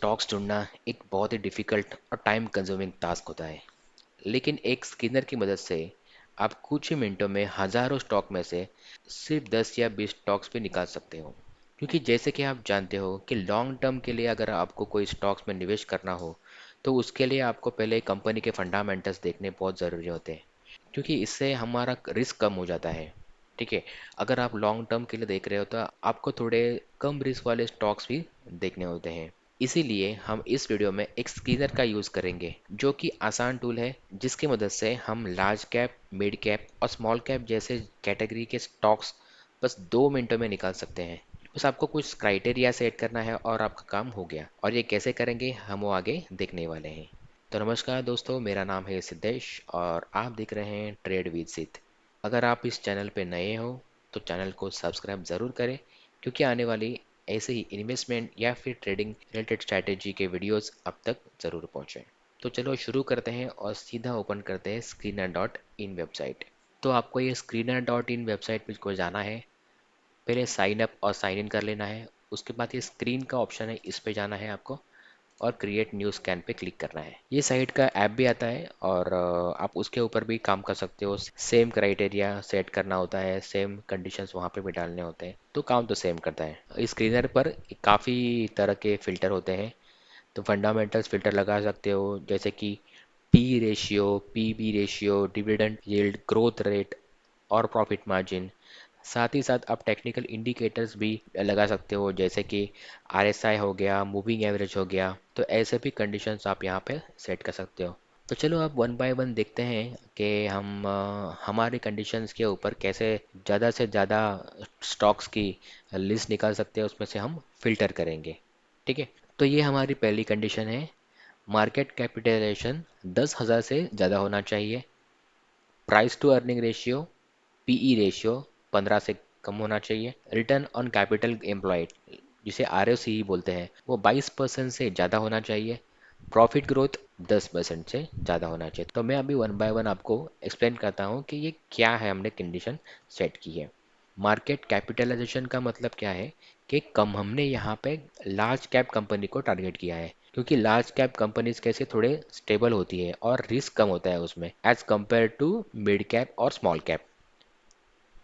Stocks चुनना एक बहुत ही डिफिकल्ट और टाइम कंज्यूमिंग टास्क होता है, लेकिन एक स्किनर की मदद से आप कुछ ही मिनटों में हजारों स्टॉक में से सिर्फ 10 या 20 स्टॉक्स भी निकाल सकते हो। क्योंकि जैसे कि आप जानते हो कि लॉन्ग टर्म के लिए अगर आपको कोई स्टॉक्स में निवेश करना हो तो उसके लिए आपको पहले कंपनी के फंडामेंटल्स देखने बहुत ज़रूरी होते हैं, क्योंकि इससे हमारा रिस्क कम हो जाता है। ठीक है, अगर आप लॉन्ग टर्म के लिए देख रहे हो तो आपको थोड़े कम रिस्क वाले स्टॉक्स भी देखने होते हैं। इसीलिए हम इस वीडियो में एक स्क्रीनर का यूज़ करेंगे, जो कि आसान टूल है जिसकी मदद से हम लार्ज कैप, मिड कैप और स्मॉल कैप जैसे कैटेगरी के स्टॉक्स बस 2 मिनटों में निकाल सकते हैं। बस आपको कुछ क्राइटेरिया सेट करना है और आपका काम हो गया। और ये कैसे करेंगे हम वो आगे देखने वाले हैं। तो नमस्कार दोस्तों, मेरा नाम है सिद्धेश और आप देख रहे हैं ट्रेड विद सिद्ध। अगर आप इस चैनल पे नए हो तो चैनल को सब्सक्राइब ज़रूर करें, क्योंकि आने वाली ऐसे ही इन्वेस्टमेंट या फिर ट्रेडिंग रिलेटेड स्ट्रैटेजी के वीडियोस अब तक ज़रूर पहुँचें। तो चलो शुरू करते हैं और सीधा ओपन करते हैं स्क्रीनर डॉट इन वेबसाइट। तो आपको ये स्क्रीनर डॉट इन वेबसाइट पर को जाना है। पहले साइन अप और साइन इन कर लेना है। उसके बाद ये स्क्रीन का ऑप्शन है, इस पे जाना है आपको और क्रिएट न्यू स्कैन पे क्लिक करना है। ये साइट का ऐप भी आता है और आप उसके ऊपर भी काम कर सकते हो। सेम क्राइटेरिया सेट करना होता है, सेम कंडीशंस वहाँ पे भी डालने होते हैं, तो काम तो सेम करता है। इस स्क्रीनर पर काफ़ी तरह के फ़िल्टर होते हैं। तो फंडामेंटल्स फ़िल्टर लगा सकते हो, जैसे कि P ratio, P B ratio, dividend yield, growth rate और प्रॉफिट मार्जिन। साथ ही साथ आप टेक्निकल इंडिकेटर्स भी लगा सकते हो, जैसे कि आरएसआई हो गया, मूविंग एवरेज हो गया। तो ऐसे भी कंडीशंस आप यहाँ पे सेट कर सकते हो। तो चलो आप वन बाय वन देखते हैं कि हम हमारी कंडीशंस के ऊपर कैसे ज़्यादा से ज़्यादा स्टॉक्स की लिस्ट निकाल सकते हैं, उसमें से हम फिल्टर करेंगे। ठीक है, तो ये हमारी पहली कंडीशन है। मार्केट कैपिटलाइजेशन 10,000 से ज़्यादा होना चाहिए। Price to earning ratio, PE ratio 15 से कम होना चाहिए। रिटर्न ऑन कैपिटल एम्प्लॉयड, जिसे आरओसीई बोलते हैं, वो 22% से ज़्यादा होना चाहिए। प्रॉफिट ग्रोथ 10% से ज़्यादा होना चाहिए। तो मैं अभी वन बाय वन आपको एक्सप्लेन करता हूँ कि ये क्या है, हमने कंडीशन सेट की है। मार्केट कैपिटलाइजेशन का मतलब क्या है कि कम हमने यहाँ पे लार्ज कैप कंपनी को टारगेट किया है, क्योंकि लार्ज कैप कंपनीज कैसे थोड़े स्टेबल होती है और रिस्क कम होता है उसमें as compare to mid cap और small cap.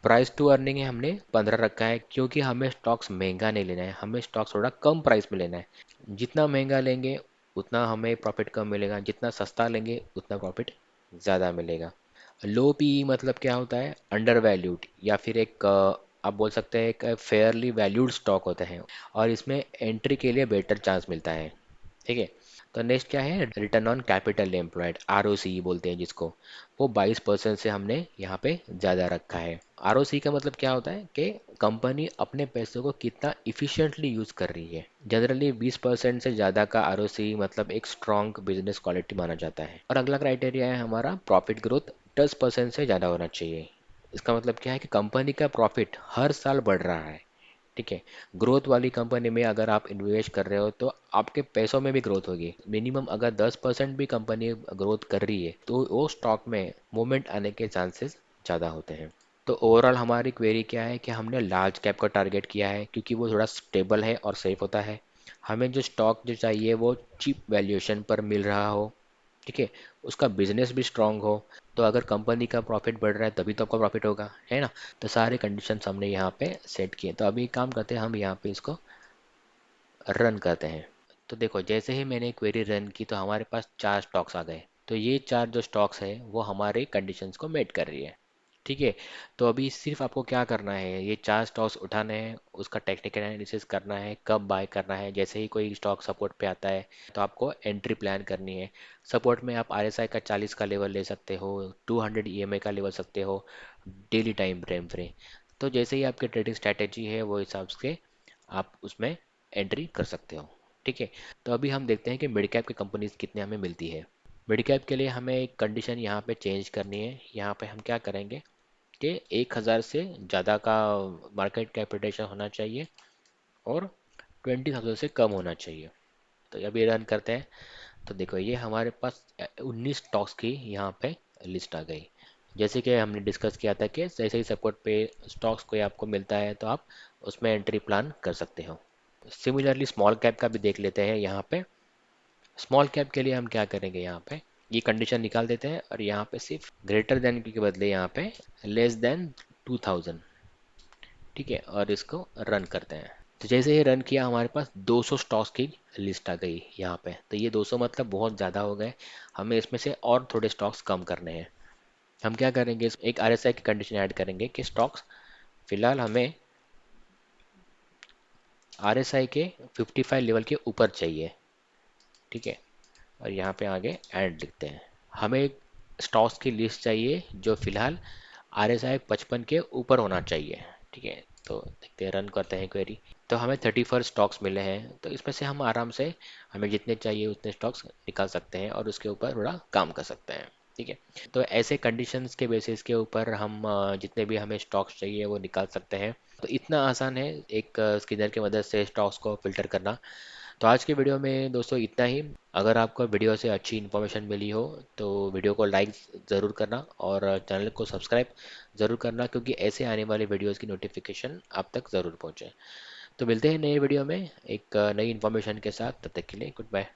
Price to earning है हमने 15 रखा है, क्योंकि हमें स्टॉक्स महंगा नहीं लेना है, हमें स्टॉक्स थोड़ा कम प्राइस में लेना है। जितना महंगा लेंगे उतना हमें प्रॉफिट कम मिलेगा, जितना सस्ता लेंगे उतना प्रॉफिट ज़्यादा मिलेगा। लो पीई मतलब क्या होता है, अंडर वैल्यूड, या फिर एक आप बोल सकते हैं एक फेयरली वैल्यूड स्टॉक होता है और इसमें एंट्री के लिए बेटर चांस मिलता है। ठीक है, तो नेक्स्ट क्या है, return on capital employed, ROC बोलते हैं जिसको, वो 22% से हमने यहाँ पे ज़्यादा रखा है। आरओसी का मतलब क्या होता है कि कंपनी अपने पैसों को कितना इफिशिएंटली यूज़ कर रही है। जनरली 20% से ज़्यादा का आरओसी मतलब एक स्ट्रॉन्ग बिजनेस क्वालिटी माना जाता है। और अगला क्राइटेरिया है हमारा प्रॉफिट ग्रोथ, 10% से ज़्यादा होना चाहिए। इसका मतलब क्या है कि कंपनी का प्रॉफिट हर साल बढ़ रहा है। ठीक है, ग्रोथ वाली कंपनी में अगर आप इन्वेस्ट कर रहे हो तो आपके पैसों में भी ग्रोथ होगी। मिनिमम अगर 10% भी कंपनी ग्रोथ कर रही है तो वो स्टॉक में मूवमेंट आने के चांसेस ज़्यादा होते हैं। तो ओवरऑल हमारी क्वेरी क्या है कि हमने लार्ज कैप को टारगेट किया है, क्योंकि वो थोड़ा स्टेबल है और सेफ होता है। हमें जो स्टॉक जो चाहिए वो चीप वैल्यूएशन पर मिल रहा हो। ठीक है, उसका बिजनेस भी स्ट्रांग हो। तो अगर कंपनी का प्रॉफिट बढ़ रहा है तभी तो आपका प्रॉफिट होगा, है ना। तो सारे कंडीशंस हमने यहाँ पे सेट किए। तो अभी एक काम करते हैं, हम यहाँ पे इसको रन करते हैं। तो देखो, जैसे ही मैंने क्वेरी रन की तो हमारे पास 4 स्टॉक्स आ गए। तो ये 4 जो स्टॉक्स है वो हमारे कंडीशंस को मेट कर रही है। ठीक है, तो अभी सिर्फ आपको क्या करना है, ये 4 स्टॉक्स उठाने हैं, उसका टेक्निकल एनालिसिस करना है, कब बाय करना है। जैसे ही कोई स्टॉक सपोर्ट पे आता है तो आपको एंट्री प्लान करनी है। सपोर्ट में आप आरएसआई का 40 का लेवल ले सकते हो, 200 ईएमए का लेवल सकते हो, डेली टाइम फ्रेम फ्री। तो जैसे ही आपकी ट्रेडिंग स्ट्रैटेजी है वो हिसाब से आप उसमें एंट्री कर सकते हो। ठीक है, तो अभी हम देखते हैं कि मिड कैप की कंपनीज कितने हमें मिलती है। मिड कैप के लिए हमें एक कंडीशन यहाँ पे चेंज करनी है। यहाँ पे हम क्या करेंगे कि 1,000 से ज़्यादा का मार्केट कैपिटलाइजेशन होना चाहिए और 20,000 से कम होना चाहिए। तो अभी रन करते हैं। तो देखो, ये हमारे पास 19 स्टॉक्स की यहाँ पे लिस्ट आ गई। जैसे कि हमने डिस्कस किया था कि जैसे ही सपोर्ट पे स्टॉक्स कोई आपको मिलता है तो आप उसमें एंट्री प्लान कर सकते हो। सिमिलरली स्मॉल कैप का भी देख लेते हैं यहाँ पे। स्मॉल कैप के लिए हम क्या करेंगे, यहाँ पे ये कंडीशन निकाल देते हैं और यहाँ पे सिर्फ ग्रेटर देन के बदले यहाँ पे लेस देन 2000, ठीक है, और इसको रन करते हैं। तो जैसे ही रन किया हमारे पास 200 स्टॉक्स की लिस्ट आ गई यहाँ पे। तो ये 200 मतलब बहुत ज़्यादा हो गए, हमें इसमें से और थोड़े स्टॉक्स कम करने हैं। हम क्या करेंगे, एक आरएसआई की कंडीशन ऐड करेंगे कि स्टॉक्स फिलहाल हमें आरएसआई के 55 लेवल के ऊपर चाहिए, ठीक है। और यहाँ पे आगे ऐड लिखते हैं, हमें स्टॉक्स की लिस्ट चाहिए जो फिलहाल आरएसआई 55 के ऊपर होना चाहिए, ठीक है। तो देखते हैं, रन करते हैं क्वेरी। तो हमें 34 स्टॉक्स मिले हैं, तो इसमें से हम आराम से हमें जितने चाहिए उतने स्टॉक्स निकाल सकते हैं और उसके ऊपर थोड़ा काम कर सकते हैं, ठीक है। तो ऐसे कंडीशंस के बेसिस के ऊपर हम जितने भी हमें स्टॉक्स चाहिए वो निकाल सकते हैं। तो इतना आसान है एक स्किनर की मदद से स्टॉक्स को फिल्टर करना। तो आज की वीडियो में दोस्तों इतना ही। अगर आपको वीडियो से अच्छी इन्फॉर्मेशन मिली हो तो वीडियो को लाइक ज़रूर करना और चैनल को सब्सक्राइब ज़रूर करना, क्योंकि ऐसे आने वाले वीडियोस की नोटिफिकेशन आप तक ज़रूर पहुंचे। तो मिलते हैं नए वीडियो में एक नई इन्फॉर्मेशन के साथ, तब तक के लिए गुड बाय।